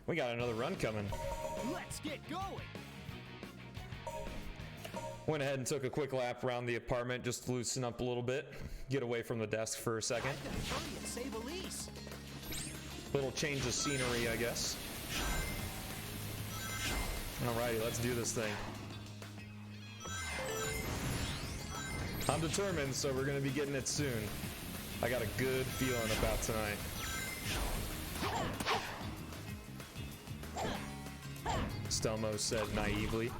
We got another run coming. Let's get going. Went ahead and took a quick lap around the apartment just to loosen up a little bit. Get away from the desk for a second. I gotta hurry and save Elise. Little change of scenery, I guess. Alrighty, let's do this thing. I'm determined, so we're gonna be getting it soon. I got a good feeling about tonight. Stelmo said naively.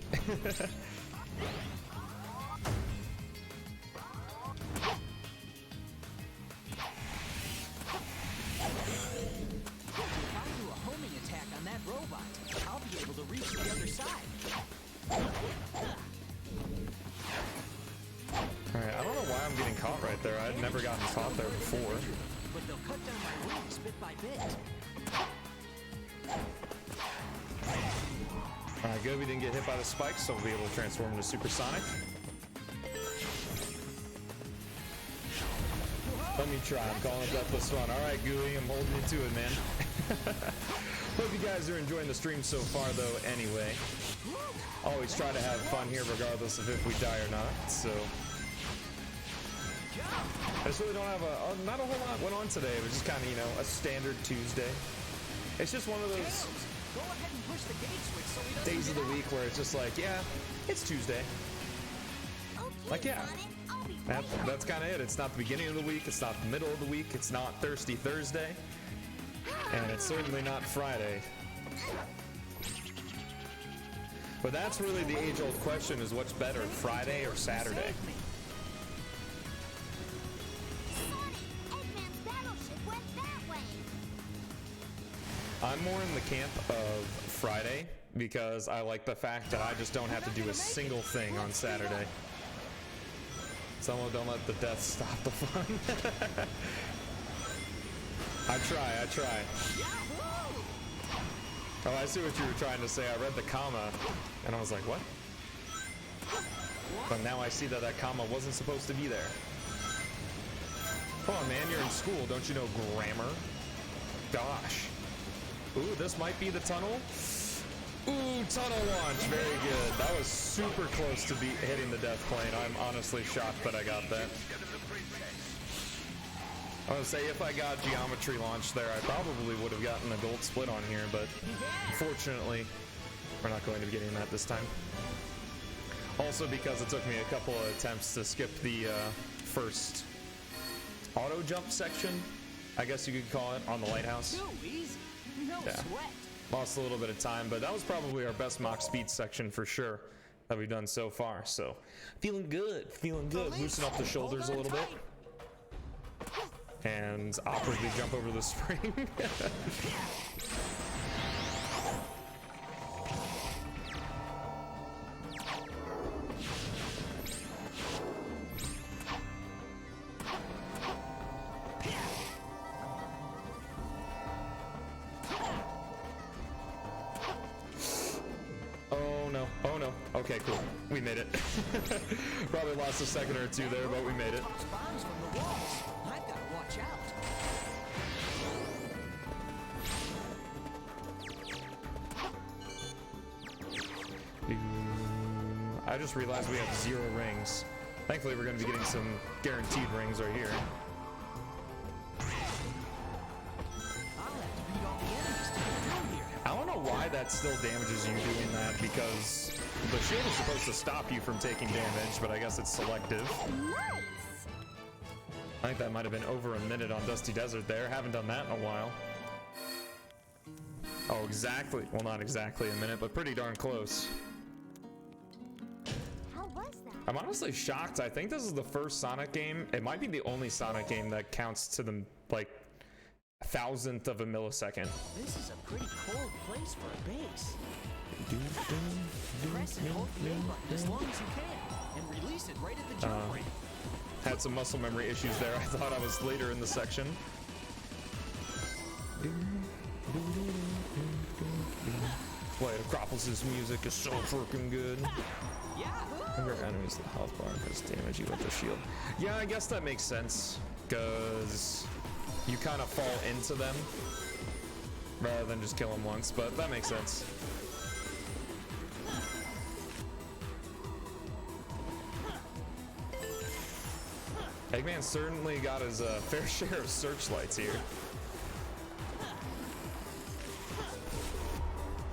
That robot, I'll be able to reach the other side. Alright, I don't know why I'm getting caught right there. I'd never gotten caught there before. But they'll cut down my wings bit by bit. Alright, good. We didn't get hit by the spikes, so we'll be able to transform into supersonic. Let me try. I'm calling it deathless fun. Alright, Gooey, I'm holding you to it, man. Hope you guys are enjoying the stream so far, though, anyway. Always try to have fun here, regardless of if we die or not, so... I just really don't have not a whole lot went on today. It was just kind of, you know, a standard Tuesday. It's just one of those Go ahead and push the gate switch so he doesn't days of the week where it's just like, yeah, it's Tuesday. Like, yeah. That's kind of it. It's not the beginning of the week. It's not the middle of the week. It's not Thirsty Thursday. And it's certainly not Friday. But that's really the age-old question, is what's better, Friday or Saturday? I'm more in the camp of Friday because I like the fact that I just don't have to do a single thing on Saturday. Someone don't let the death stop the fun. I try. Oh, I see what you were trying to say. I read the comma, and I was like, what? But now I see that that comma wasn't supposed to be there. Come on, man, you're in school. Don't you know grammar? Gosh. Ooh, this might be the tunnel. Ooh, tunnel launch. Very good. That was super close to hitting the death plane. I'm honestly shocked that I got that. I was gonna say, if I got geometry launch there, I probably would have gotten a gold split on here, but unfortunately, we're not going to be getting that this time. Also, because it took me a couple of attempts to skip the first auto jump section, I guess you could call it, on the lighthouse. Too easy. No sweat. Lost a little bit of time, but that was probably our best mock speed section for sure that we've done so far. So, feeling good. Loosen up the shoulders a little bit. And awkwardly jump over the spring. Oh no. Okay, cool. We made it. Probably lost a second or two there, but we made it. Bombs from the walls. I've got to watch out. I just realized we have 0 rings. Thankfully, we're going to be getting some guaranteed rings right here. I don't know why that still damages you doing that, because the shield is supposed to stop you from taking damage, but I guess it's selective. Nice. I think that might have been over a minute on Dusty Desert there. Haven't done that in a while. Oh, exactly. Well, not exactly a minute, but pretty darn close. How was that? I'm honestly shocked. I think this is the first Sonic game. It might be the only Sonic game that counts to the, like, 1,000th of a millisecond. This is a pretty cold place for a base. Press and hold the A button as long as you can, and release it right at the jump ramp. Had some muscle memory issues there. I thought I was later in the section. Boy, Acropolis' music is so freaking good. Your enemies, the health bar does damage you with the shield. Yeah, I guess that makes sense, because you kind of fall into them. rather than just kill him once, but that makes sense. Eggman certainly got his fair share of searchlights here.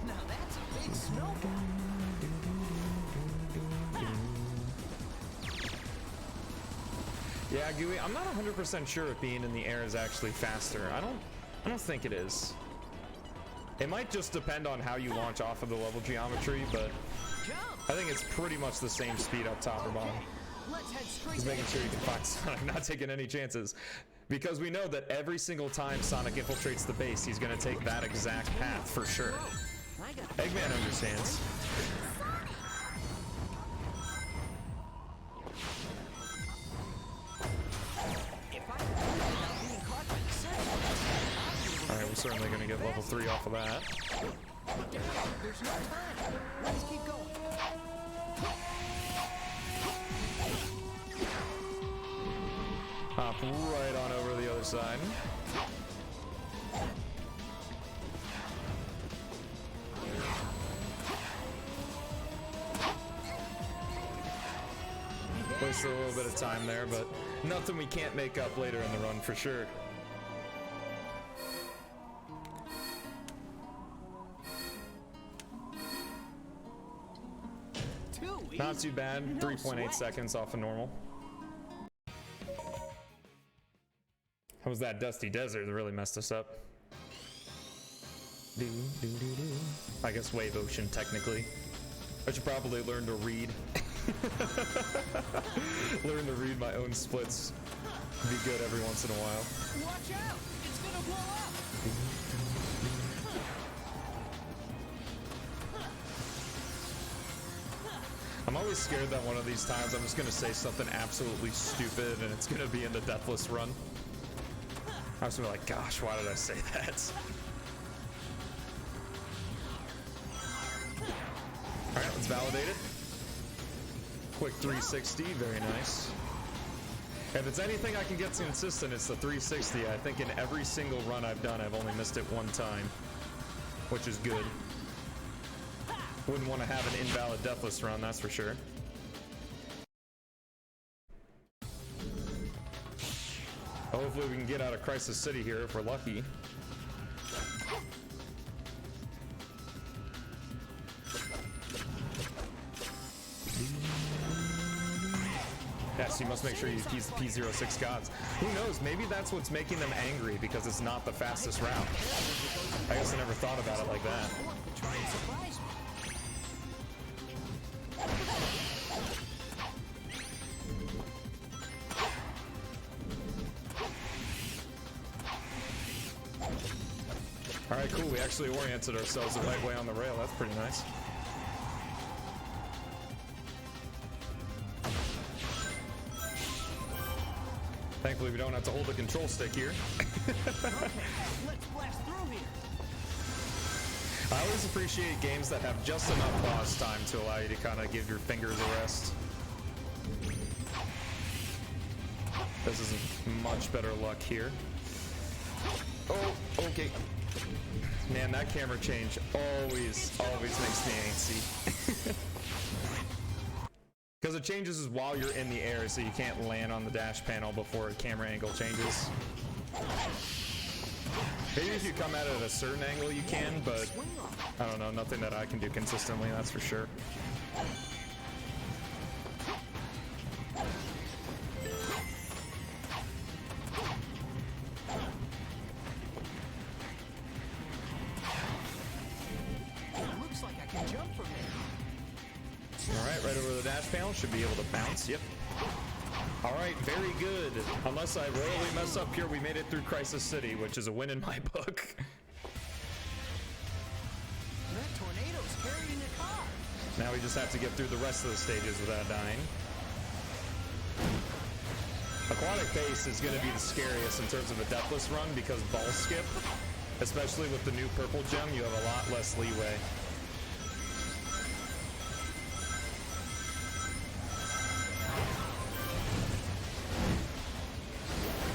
Now that's a big snowball. Yeah, Gooey, I'm not 100% sure if being in the air is actually faster. I don't think it is. It might just depend on how you launch off of the level geometry, but I think it's pretty much the same speed up top or bottom. Let's head straight. Just making sure you can find Sonic, not taking any chances. Because we know that every single time Sonic infiltrates the base, he's gonna take that exact path for sure. Eggman understands. Alright, we're certainly gonna get level 3 off of that. There's no time. Let's keep going. Hop right on over to the other side. Wasted a little bit of time there, but nothing we can't make up later in the run for sure. Not too bad, 3.8 seconds off of normal. How was that dusty desert that really messed us up? I guess wave ocean, technically. I should probably learn to read. Learn to read my own splits. Be good every once in a while. Watch out! It's gonna blow up! I'm always scared that one of these times I'm just gonna say something absolutely stupid and it's gonna be in the deathless run. I was gonna be like, gosh, why did I say that? Alright, let's validate it. Quick 360, very nice. If it's anything I can get consistent, it's the 360. I think in every single run I've done, I've only missed it one time, which is good. Wouldn't want to have an invalid deathless run, that's for sure. Hopefully we can get out of Crisis City here if we're lucky. Yes, you must make sure you use the P-06 gods. Who knows, maybe that's what's making them angry because it's not the fastest route. I guess I never thought about it like that. Alright, cool. We actually oriented ourselves the right way on the rail. That's pretty nice. Thankfully, we don't have to hold the control stick here. Okay, let's blast through here. I always appreciate games that have just enough pause time to allow you to kind of give your fingers a rest. This is much better luck here. Oh, okay. Man, that camera change always makes me antsy. Because it changes while you're in the air, so you can't land on the dash panel before a camera angle changes. Maybe if you come at it at a certain angle you can, but I don't know, nothing that I can do consistently, that's for sure. Looks like I can jump from there. Alright, right over the dash panel, should be able to bounce, yep. Alright, very good. Unless I royally mess up here, we made it through Crisis City, which is a win in my book. That tornado's carrying a car. Now we just have to get through the rest of the stages without dying. Aquatic Base is going to be the scariest in terms of a deathless run because ball skip, especially with the new purple gem, you have a lot less leeway.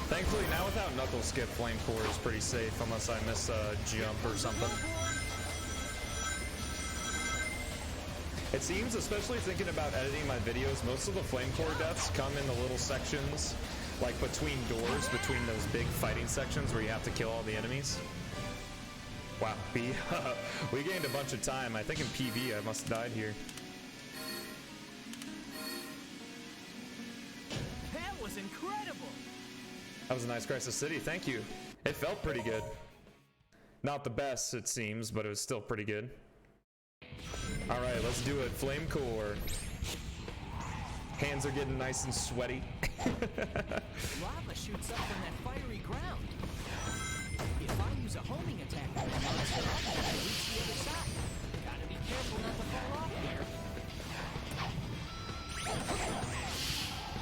Thankfully, now with how Knuckle Skip Flame Core is pretty safe unless I miss a jump or something. It seems, especially thinking about editing my videos, most of the Flame Core deaths come in the little sections, like between doors, between those big fighting sections where you have to kill all the enemies. Wow, we gained a bunch of time. I think in PV I must have died here. That was incredible. That was a nice Crisis City, thank you. It felt pretty good. Not the best, it seems, but it was still pretty good. All right, let's do it. Flame Core. Hands are getting nice and sweaty. Lava shoots up from that fiery ground. If I use a homing attack on the monster, I can reach the other side. Gotta be careful not to fall off here.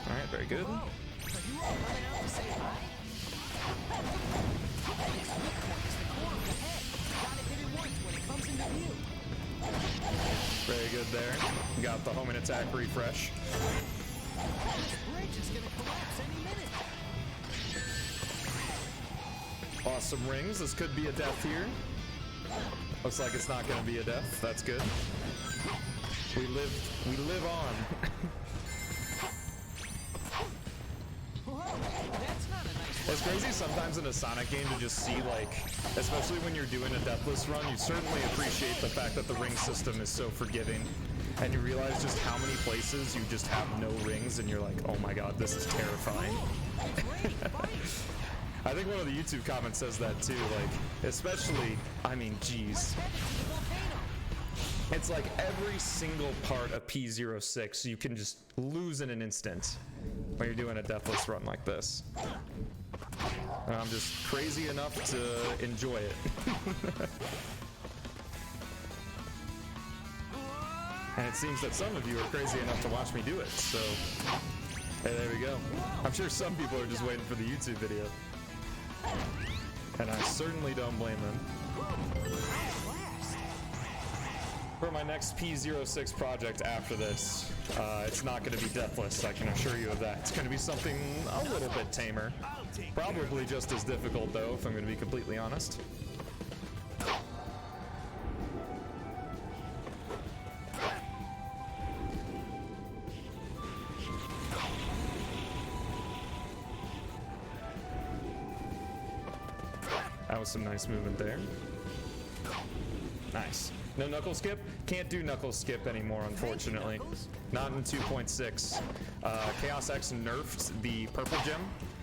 All right, very good. Whoa, are you all coming out to say hi? Its weak point is the core of the head. Gotta hit it once when it comes into view. Very good there. Got the homing attack refresh. The bridge is gonna collapse any minute. Awesome rings. This could be a death here. Looks like it's not going to be a death. That's good. We live on. Whoa, that's not a nice It's crazy sometimes in a Sonic game to just see, like, especially when you're doing a deathless run, you certainly appreciate the fact that the ring system is so forgiving. And you realize just how many places you just have no rings and you're like, oh my god, this is terrifying. I think one of the YouTube comments says that too, like, especially, I mean, geez. It's like every single part of P-06 you can just lose in an instant when you're doing a deathless run like this. And I'm just crazy enough to enjoy it. And it seems that some of you are crazy enough to watch me do it, so hey, there we go. I'm sure some people are just waiting for the YouTube video. And I certainly don't blame them. For my next P-06 project after this, it's not going to be deathless, I can assure you of that. It's going to be something a little bit tamer. Probably just as difficult, though, if I'm going to be completely honest. That was some nice movement there. Nice. No knuckle skip? Can't do knuckle skip anymore, unfortunately. Not in 2.6. Chaos X nerfed the purple gem,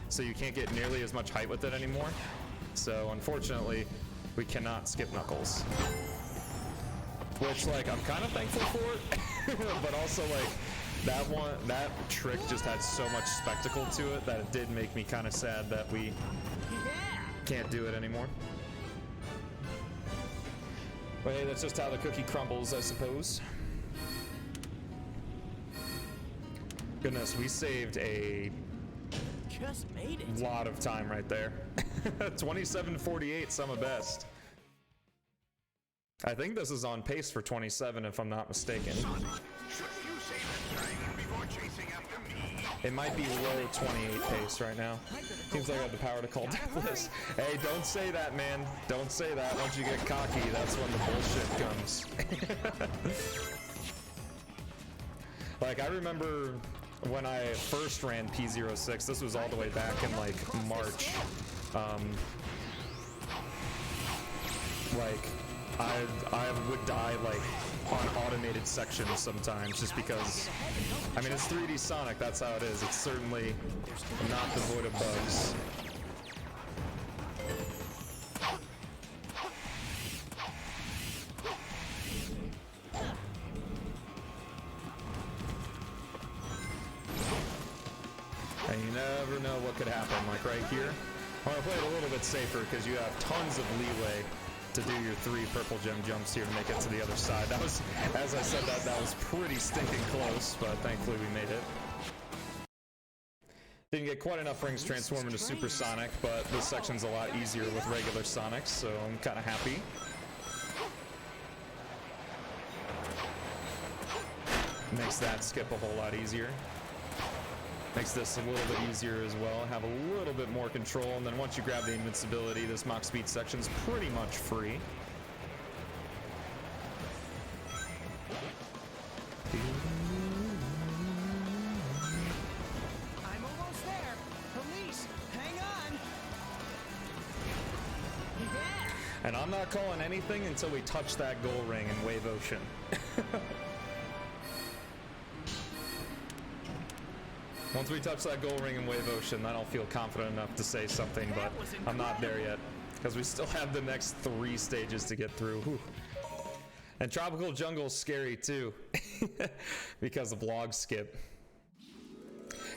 so you can't get nearly as much height with it anymore. So unfortunately, we cannot skip knuckles. Which, like, I'm kind of thankful for it, but also, like, that trick just had so much spectacle to it that it did make me kind of sad that we can't do it anymore. But hey, that's just how the cookie crumbles, I suppose. Goodness, we saved a Just made it. lot of time right there. 27:48, summa best. I think this is on pace for 27, if I'm not mistaken. It might be low 28 pace right now. Seems like I have the power to call deathless. Hey, don't say that, man. Don't say that. Once you get cocky, that's when the bullshit comes. Like, I remember when I first ran P-06, this was all the way back in, like, March. Like, I would die, like, on automated sections sometimes, just because, I mean, it's 3D Sonic, that's how it is. It's certainly not devoid of bugs. And you never know what could happen, like right here. I want to play it a little bit safer because you have tons of leeway to do your 3 purple gem jumps here to make it to the other side. That was, as I said, that was pretty stinking close, but thankfully we made it. Didn't get quite enough rings transform into supersonic, but this section's a lot easier with regular Sonics, so I'm kind of happy. Makes that skip a whole lot easier. Makes this a little bit easier as well. Have a little bit more control, and then once you grab the invincibility, this Mach speed section's pretty much free. I'm almost there. Police, hang on. Yeah. And I'm not calling anything until we touch that goal ring in Wave Ocean. Once we touch that goal ring in Wave Ocean, then I'll feel confident enough to say something, but I'm not there yet. Because we still have the next 3 stages to get through. Whew. And Tropical Jungle's scary too. Because of log skip.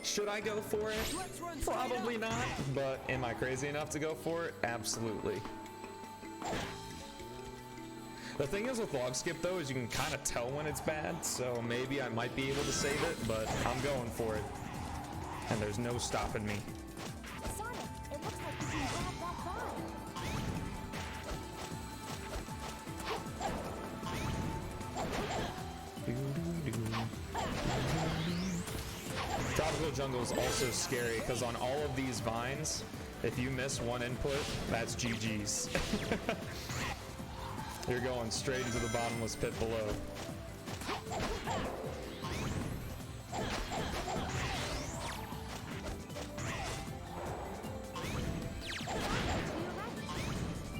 Should I go for it? Probably not. But am I crazy enough to go for it? Absolutely. The thing is with log skip though is you can kind of tell when it's bad, so maybe I might be able to save it, but I'm going for it. And there's no stopping me. Sonic, it looks like you can grab that vine. Tropical Jungle is also scary because on all of these vines, if you miss one input, that's GG's. You're going straight into the bottomless pit below.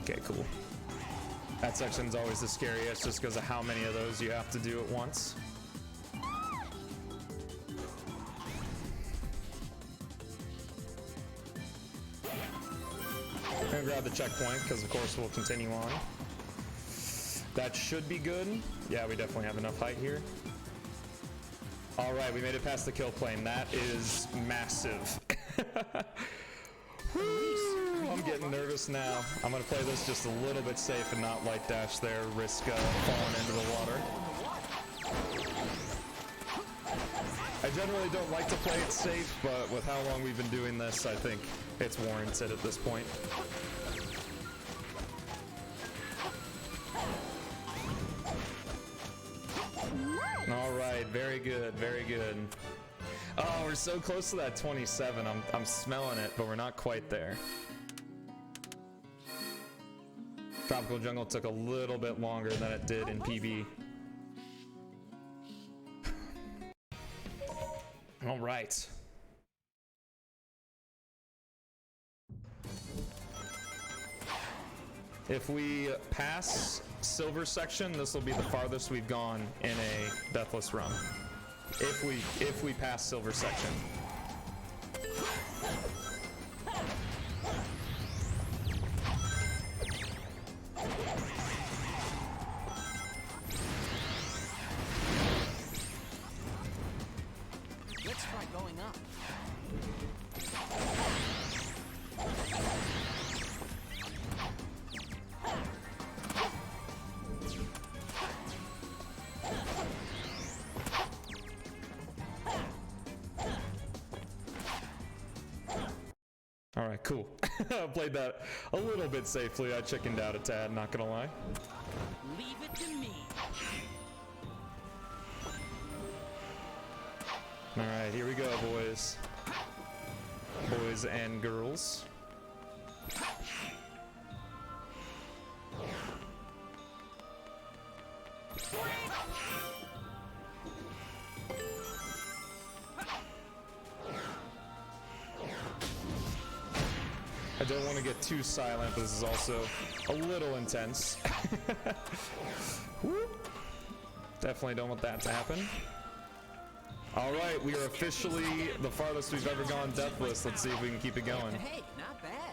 Okay, cool. That section's always the scariest just because of how many of those you have to do at once. I'm gonna grab the checkpoint because of course we'll continue on. That should be good. Yeah, we definitely have enough height here. All right, we made it past the kill plane. That is massive. I'm getting nervous now. I'm gonna play this just a little bit safe and not light dash there, risk falling into the water. I generally don't like to play it safe, but with how long we've been doing this, I think it's warranted at this point. All right, very good, very good. Oh, we're so close to that 27. I'm smelling it, but we're not quite there. Tropical Jungle took a little bit longer than it did in PB. All right. If we pass silver section, this will be the farthest we've gone in a deathless run. If we pass silver section. Let's try going up. All right, cool. I played that a little bit safely. I chickened out a tad, not gonna lie. Leave it to me. All right, here we go, boys. Boys and girls. I don't want to get too silent, but this is also a little intense. Whoop. Definitely don't want that to happen. All right, we are officially the farthest we've ever gone deathless. Let's see if we can keep it going. Hey, not bad.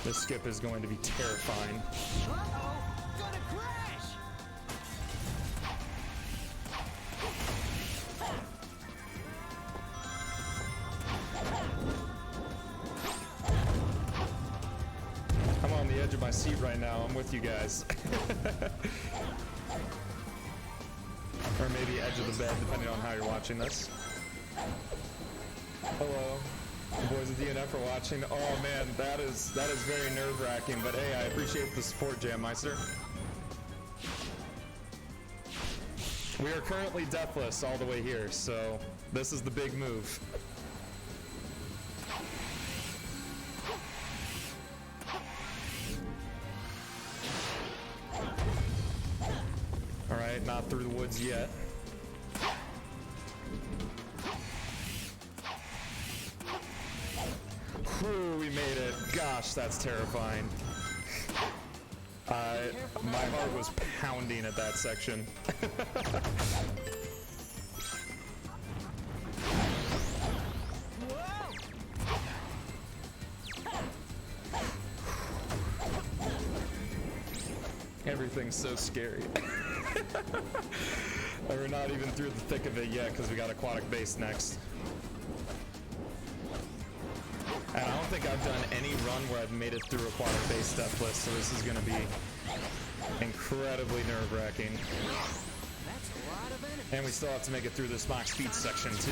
This skip is going to be terrifying. Uh-oh, gonna crash! I'm on the edge of my seat right now. I'm with you guys. Or maybe edge of the bed, depending on how you're watching this. Hello. Boys of DNF for watching. Oh man, that is very nerve-wracking, but hey, I appreciate the support, Jammeister. We are currently deathless all the way here, so this is the big move. Alright, not through the woods yet. Whew, we made it. Gosh, that's terrifying. My heart was pounding at that section. Everything's so scary. And we're not even through the thick of it yet because we got Aquatic Base next. And I don't think I've done any run where I've made it through Aquatic Base deathless, so this is going to be incredibly nerve-wracking. And we still have to make it through this Mach Speed section too,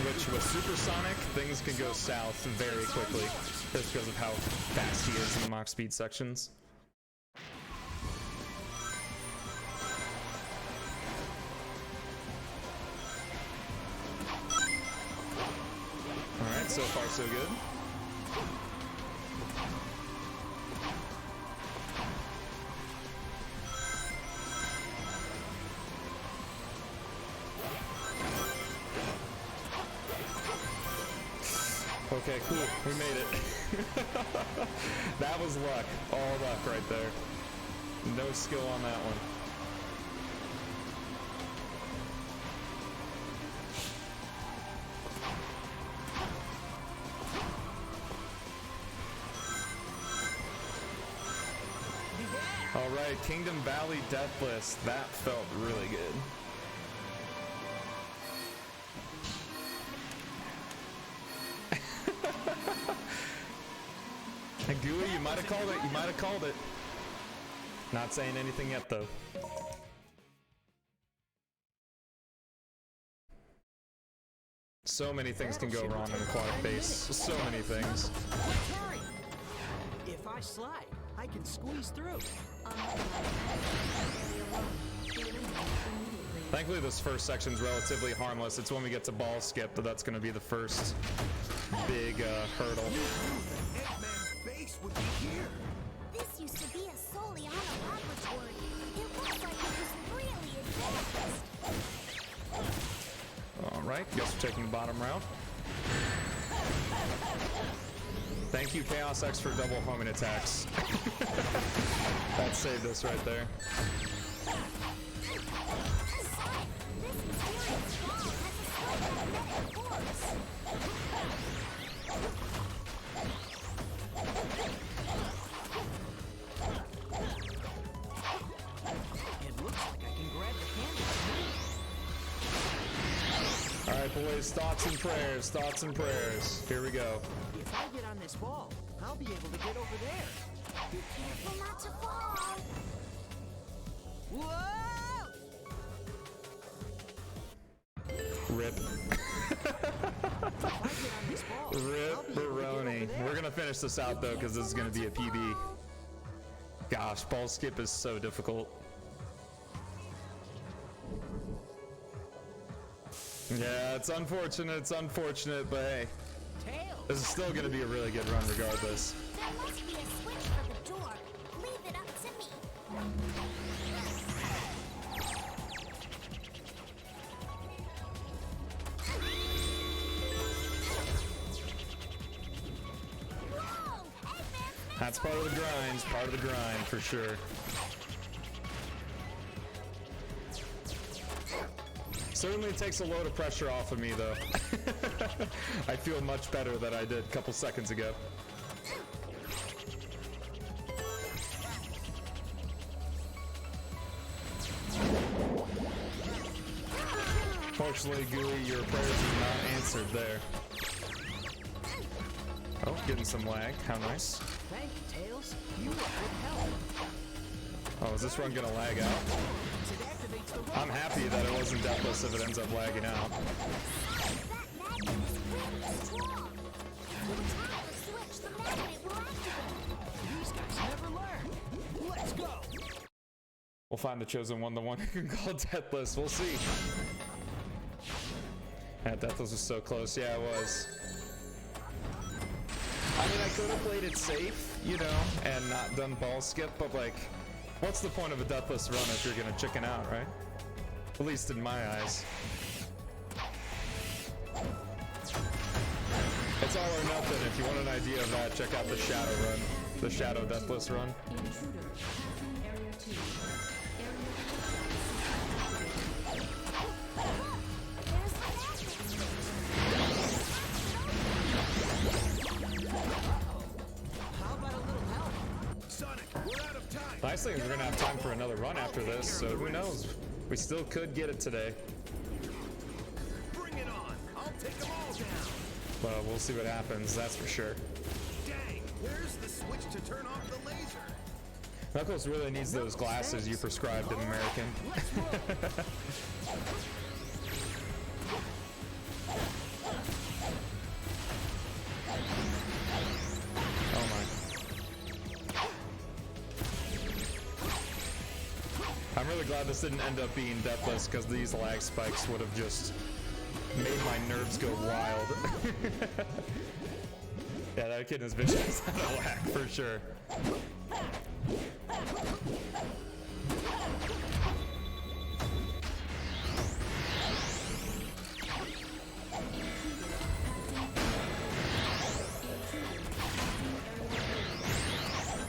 which with Supersonic, things can go south very quickly just because of how fast he is in the Mach Speed sections. Alright, so far so good. Okay, cool. We made it. That was luck. All luck right there. No skill on that one. Alright, Kingdom Valley Deathless. That felt really good. And Gooey, you might have called it. You might have called it. Not saying anything yet, though. So many things can go wrong in Aquatic Base. So many things. If I slide, I can squeeze through. Thankfully, this first section's relatively harmless. It's when we get to ball skip that that's going to be the first big hurdle. Base would be here. This used to be a Soliana laboratory. It looks like it was really advanced. Alright, guess we're taking the bottom route. Thank you, Chaos X, for double homing attacks. That saved us right there. This mysterious ball has a slightly magnetic force. It looks like I can grab the handle. Alright, boys, thoughts and prayers, thoughts and prayers. Here we go. If I get on this ball, I'll be able to get over there. Be careful not to fall. Whoa! Rip. Rip Baroni. We're gonna finish this out though, because this is gonna be a PB. Gosh, ball skip is so difficult. Yeah, it's unfortunate, but hey. This is still gonna be a really good run regardless. There must be a switch for the door. Leave it up to me. Whoa! Eggman's That's part of the grind, for sure. Certainly takes a load of pressure off of me though. I feel much better than I did a couple seconds ago. Fortunately, Gooey, your prayers are not answered there. Oh, getting some lag. How nice. Thank you, Tails. You were good help. Oh, is this run gonna lag out? I'm happy that it wasn't deathless if it ends up lagging out. that magnet is wrong? If you tap the switch, the magnet will activate. These guys never learn. Let's go. We'll find the chosen one, the one who can call Deathless. We'll see. Yeah, Deathless was so close. Yeah, it was. I mean, I could have played it safe, you know, and not done ball skip, but like, what's the point of a Deathless run if you're gonna chicken out, right? At least in my eyes. It's all or nothing. If you want an idea of that, check out the Shadow run. The Shadow Deathless run. Nice thing is we're gonna have time for another run after this, so who knows? We still could get it today. Bring it on! I'll take them all down! Well, we'll see what happens, that's for sure. Dang, where's the switch to turn off the laser? Knuckles really needs those glasses you prescribed in American. Oh my. I'm really glad this didn't end up being Deathless, because these lag spikes would have just made my nerves go wild. Yeah, that kid is vicious out of whack for sure.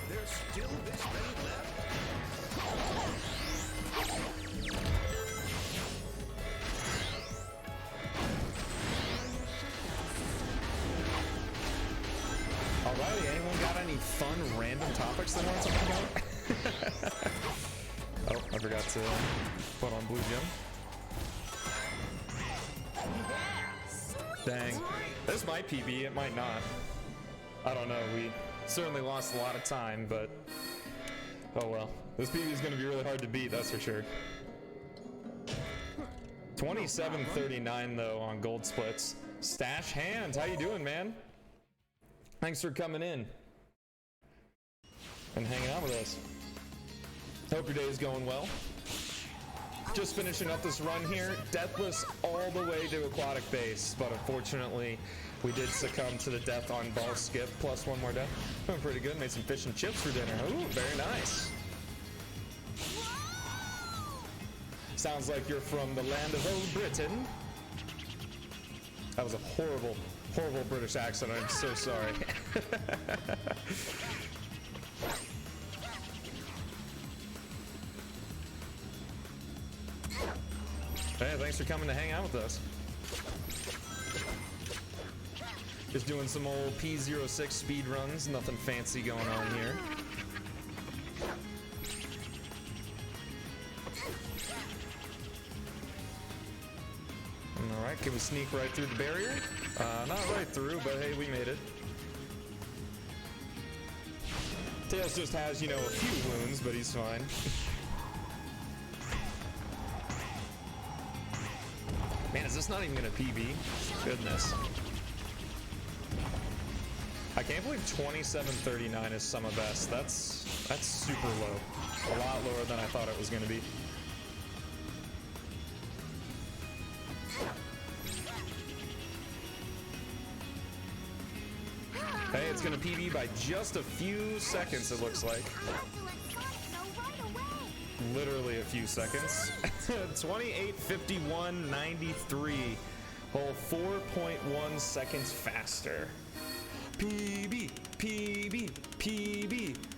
There's still this many left? Alrighty, anyone got any fun random topics they want to talk about? Oh, I forgot to put on blue gem. Dang. This might PB, it might not. I don't know, we certainly lost a lot of time, but oh well. This PB is going to be really hard to beat, that's for sure. 27:39 though on gold splits. Stash Hands, how you doing, man? Thanks for coming in and hanging out with us. Hope your day is going well. Just finishing up this run here. Deathless all the way to Aquatic Base, but unfortunately we did succumb to the death on ball skip, plus one more death. Doing pretty good. Made some fish and chips for dinner. Ooh, very nice. Sounds like you're from the land of old Britain. That was a horrible, horrible British accent. I'm so sorry. Hey, thanks for coming to hang out with us. Just doing some old P-06 speed runs. Nothing fancy going on here. Alright, can we sneak right through the barrier? Not right through, but hey, we made it. Tails just has, you know, a few wounds, but he's fine. Man, is this not even gonna PB? Goodness. I can't believe 27:39 is summer best. That's super low. A lot lower than I thought it was gonna be. Hey, it's gonna PB by just a few seconds, it looks like. Literally a few seconds. 28:51.93. Whole 4.1 seconds faster. PB.